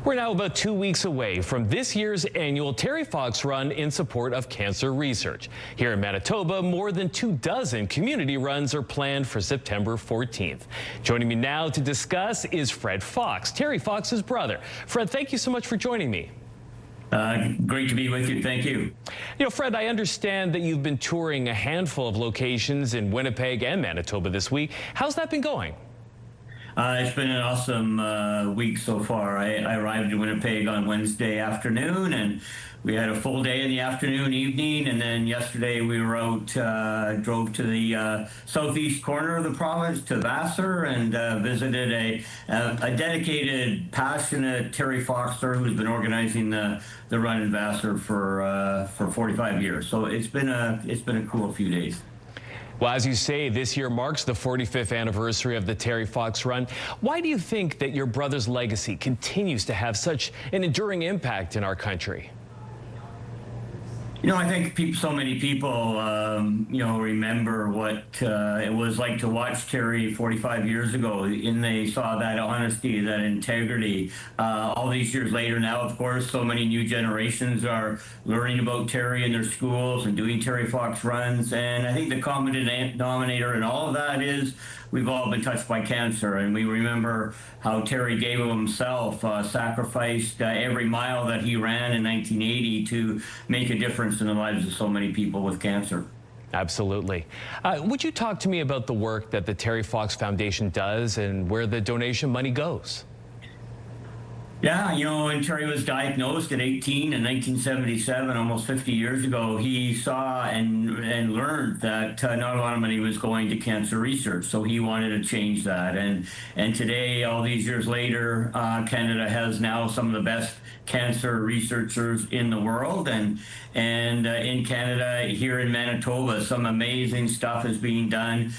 We're now about 2 weeks away from this year's annual Terry Fox Run in support of cancer research. Here in Manitoba, more than 24 community runs are planned for September 14th. Joining me now to discuss is Fred Fox, Terry Fox's brother. Fred, thank you so much for joining me. Great to be with you. Thank you. You know, Fred, I understand that you've been touring a handful of locations in Winnipeg and Manitoba this week. How's that been going? It's been an awesome week so far. I arrived in Winnipeg on Wednesday afternoon, and we had a full day in the afternoon, evening, and then yesterday we were out, drove to the southeast corner of the province, to Vassar, and visited a dedicated, passionate Terry Foxer who's been organizing the run in Vassar for 45 years. So it's been a cool few days. Well, as you say, this year marks the 45th anniversary of the Terry Fox Run. Why do you think that your brother's legacy continues to have such an enduring impact in our country? You know, I think so many people, remember what it was like to watch Terry 45 years ago, and they saw that honesty, that integrity. All these years later now, of course, so many new generations are learning about Terry in their schools and doing Terry Fox runs. And I think the common denominator in all of that is we've all been touched by cancer, and we remember how Terry gave of himself, sacrificed every mile that he ran in 1980 to make a difference in the lives of so many people with cancer. Absolutely. Would you talk to me about the work that the Terry Fox Foundation does and where the donation money goes? Yeah, you know, when Terry was diagnosed at 18 in 1977, almost 50 years ago, he saw and learned that not a lot of money was going to cancer research. So he wanted to change that. And today, all these years later, Canada has now some of the best cancer researchers in the world. And in Canada, here in Manitoba, some amazing stuff is being done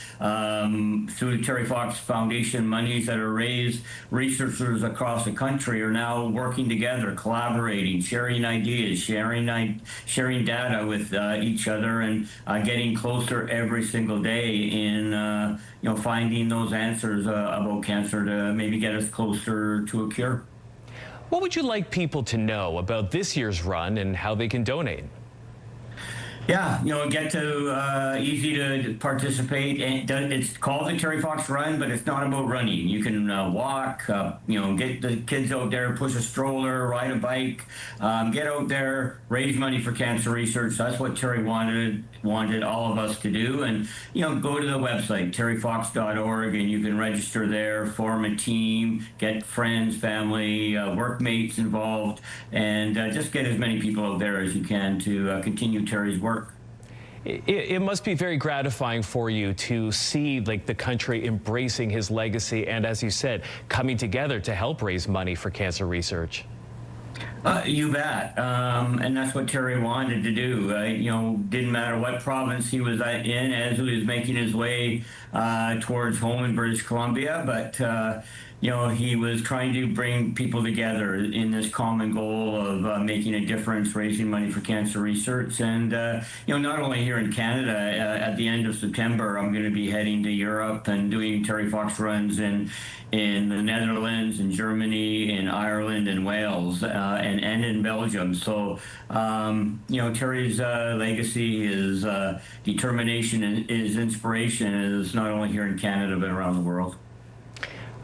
through the Terry Fox Foundation monies that are raised. Researchers across the country are now working together, collaborating, sharing ideas, sharing data with each other, and getting closer every single day in finding those answers about cancer to maybe get us closer to a cure. What would you like people to know about this year's run and how they can donate? Yeah, easy to participate. And it's called the Terry Fox Run, but it's not about running. You can walk, get the kids out there, push a stroller, ride a bike, get out there, raise money for cancer research. That's what Terry wanted all of us to do. And, go to the website, terryfox.org, and you can register there, form a team, get friends, family, workmates involved, and just get as many people out there as you can to continue Terry's work. It must be very gratifying for you to see the country embracing his legacy and, as you said, coming together to help raise money for cancer research. You bet. And that's what Terry wanted to do. Didn't matter what province he was in as he was making his way towards home in British Columbia, but he was trying to bring people together in this common goal of making a difference, raising money for cancer research. And, not only here in Canada, at the end of September, I'm going to be heading to Europe and doing Terry Fox runs in the Netherlands, in Germany, in Ireland, and Wales, and in Belgium. So, Terry's legacy, his determination, and his inspiration is not only here in Canada, but around the world.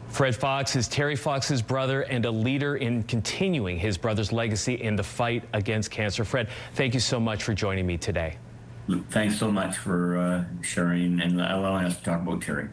Fred Fox is Terry Fox's brother and a leader in continuing his brother's legacy in the fight against cancer. Fred, thank you so much for joining me today. Thanks so much for sharing and allowing us to talk about Terry.